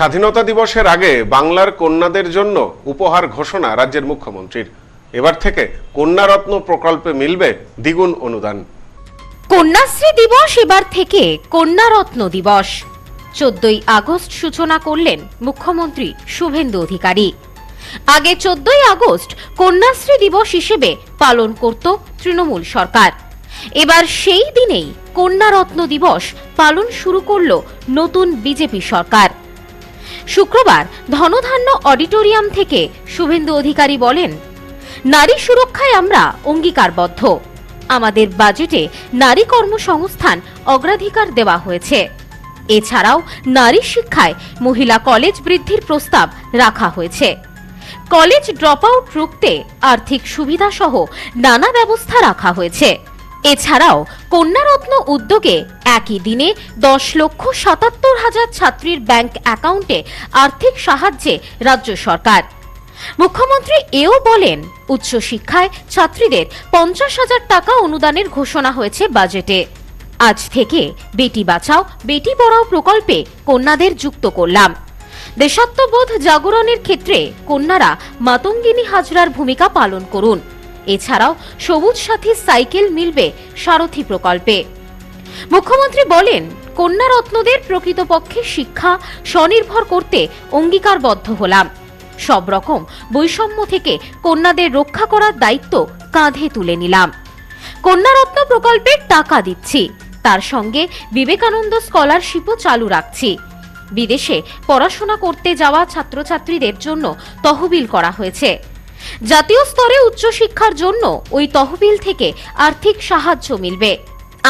স্বাধীনতা দিবসের আগে বাংলার কন্যাদের জন্য উপহার ঘোষণা রাজ্যের মুখ্যমন্ত্রীর। এবার থেকে কন্যারত্ন প্রকল্পে মিলবে দ্বিগুণ অনুদান। কন্যাশ্রী দিবস এবার থেকে কন্যারত্ন দিবস 14ই আগস্ট সূচনা করলেন মুখ্যমন্ত্রী শুভেন্দু অধিকারী। আগে 14ই আগস্ট কন্যাশ্রী দিবস হিসেবে পালন করত তৃণমূল সরকার। এবার সেই দিনেই কন্যারত্ন দিবস পালন শুরু করল নতুন বিজেপি সরকার। শুক্রবার ধনধান্য অডিটোরিয়াম থেকে শুভেন্দু অধিকারী বলেন, নারী সুরক্ষায় আমরা অঙ্গীকারবদ্ধ। আমাদের বাজেটে নারী কর্মসংস্থান অগ্রাধিকার দেওয়া হয়েছে। এছাড়াও নারী শিক্ষায় মহিলা কলেজ বৃদ্ধির প্রস্তাব রাখা হয়েছে। কলেজ ড্রপ আউট রুখতে আর্থিক সুবিধা সহ নানা ব্যবস্থা রাখা হয়েছে। এছাড়াও কন্যারত্ন উদ্যোগে একই দিনে 10,77,000 ছাত্রীর ব্যাংক অ্যাকাউন্টে আর্থিক সাহায্যে রাজ্য সরকার। মুখ্যমন্ত্রী এও বলেন, উচ্চশিক্ষায় ছাত্রীদের 50,000 টাকা অনুদানের ঘোষণা হয়েছে বাজেটে। আজ থেকে বেটি বাঁচাও বেটি পড়াও প্রকল্পে কন্যাদের যুক্ত করলাম। দেশাত্মবোধ জাগরণের ক্ষেত্রে কন্যারা মাতঙ্গিনী হাজরার ভূমিকা পালন করুন। এছাড়াও সবুজ সাথী সাইকেল মিলবে সারথী প্রকল্পে। মুখ্যমন্ত্রী বলেন, কন্যারত্নদের প্রকৃতপক্ষে শিক্ষা স্বনির্ভর করতে অঙ্গীকারবদ্ধ হলাম। সব রকম বৈষম্য থেকে কন্যাদের রক্ষা করার দায়িত্ব কাঁধে তুলে নিলাম। কন্যারত্ন প্রকল্পের টাকা দিচ্ছি, তার সঙ্গে বিবেকানন্দ স্কলারশিপও চালু রাখছি। বিদেশে পড়াশোনা করতে যাওয়া ছাত্রছাত্রীদের জন্য তহবিল করা হয়েছে। জাতীয় স্তরে উচ্চশিক্ষার জন্য ওই তহবিল থেকে আর্থিক সাহায্য মিলবে।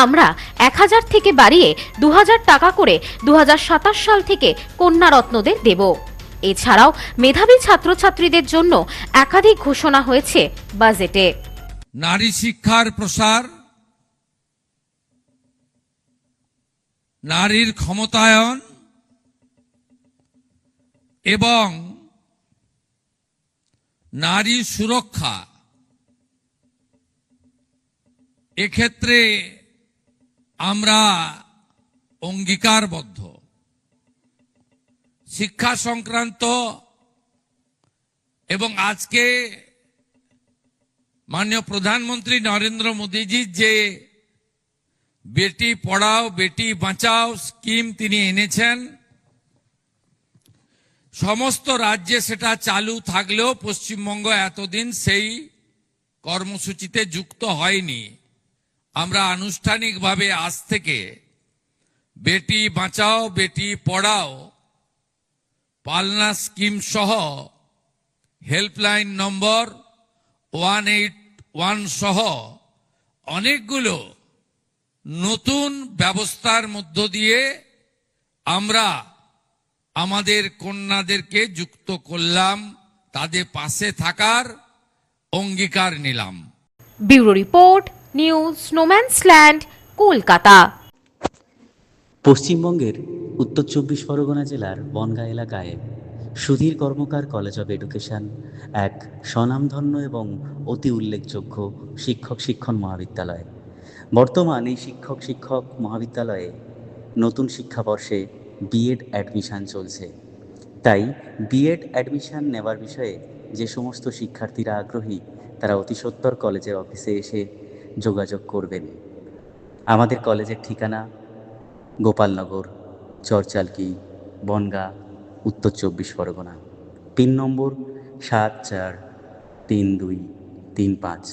আমরা 1000 থেকে বাড়িয়ে 2000 টাকা করে 2027 সাল থেকে কন্যারত্নদের দেব। এছাড়াও মেধাবী ছাত্রছাত্রীদের জন্য একাধিক ঘোষণা হয়েছে বাজেটে। নারী শিক্ষার প্রসার, নারীর ক্ষমতায়ন এবং নারী সুরক্ষা, এক্ষেত্রে আমরা অঙ্গীকারবদ্ধ। শিক্ষা সংক্রান্ত এবং আজকে মাননীয় প্রধানমন্ত্রী নরেন্দ্র মোদীজি যে বেটি পড়াও বেটি বাঁচাও স্কিম তিনি এনেছেন, সমস্ত রাজ্যে সেটা চালু থাকলেও পশ্চিমবঙ্গ এতদিন সেই কর্মসূচিতে যুক্ত হয়নি। আমরা আনুষ্ঠানিকভাবে আজ থেকে বেটি বাঁচাও বেটি পড়াও পালনা স্কিম সহ হেল্পলাইন নম্বর 181 সহ অনেকগুলো নতুন ব্যবস্থার মধ্য দিয়ে আমরা আমাদের কন্যাদেরকে যুক্ত করলাম, তাদের পাশে থাকার অঙ্গীকার নিলাম। Bureau report, news Snowmansland, Kolkata. পশ্চিমবঙ্গের উত্তর 24 পরগনা জেলার বনগাঁ এলাকায় Sudhir Karmakar college of education এক স্বনামধন্য এবং অতি উল্লেখযোগ্য শিক্ষণ মহাবিদ্যালয়। বর্তমান এই শিক্ষক মহাবিদ্যালয়ে নতুন শিক্ষাবর্ষে বিএড অ্যাডমিশন চলছে। তাই বিএড অ্যাডমিশন নেওয়ার বিষয়ে যে সমস্ত শিক্ষার্থীরা আগ্রহী তারা অতি সত্বর কলেজের অফিসে এসে যোগাযোগ করবেন। আমাদের কলেজের ঠিকানা গোপালনগর, চরচালকি, বনগাঁ, উত্তর 24 পরগনা। পিন নম্বর 743235।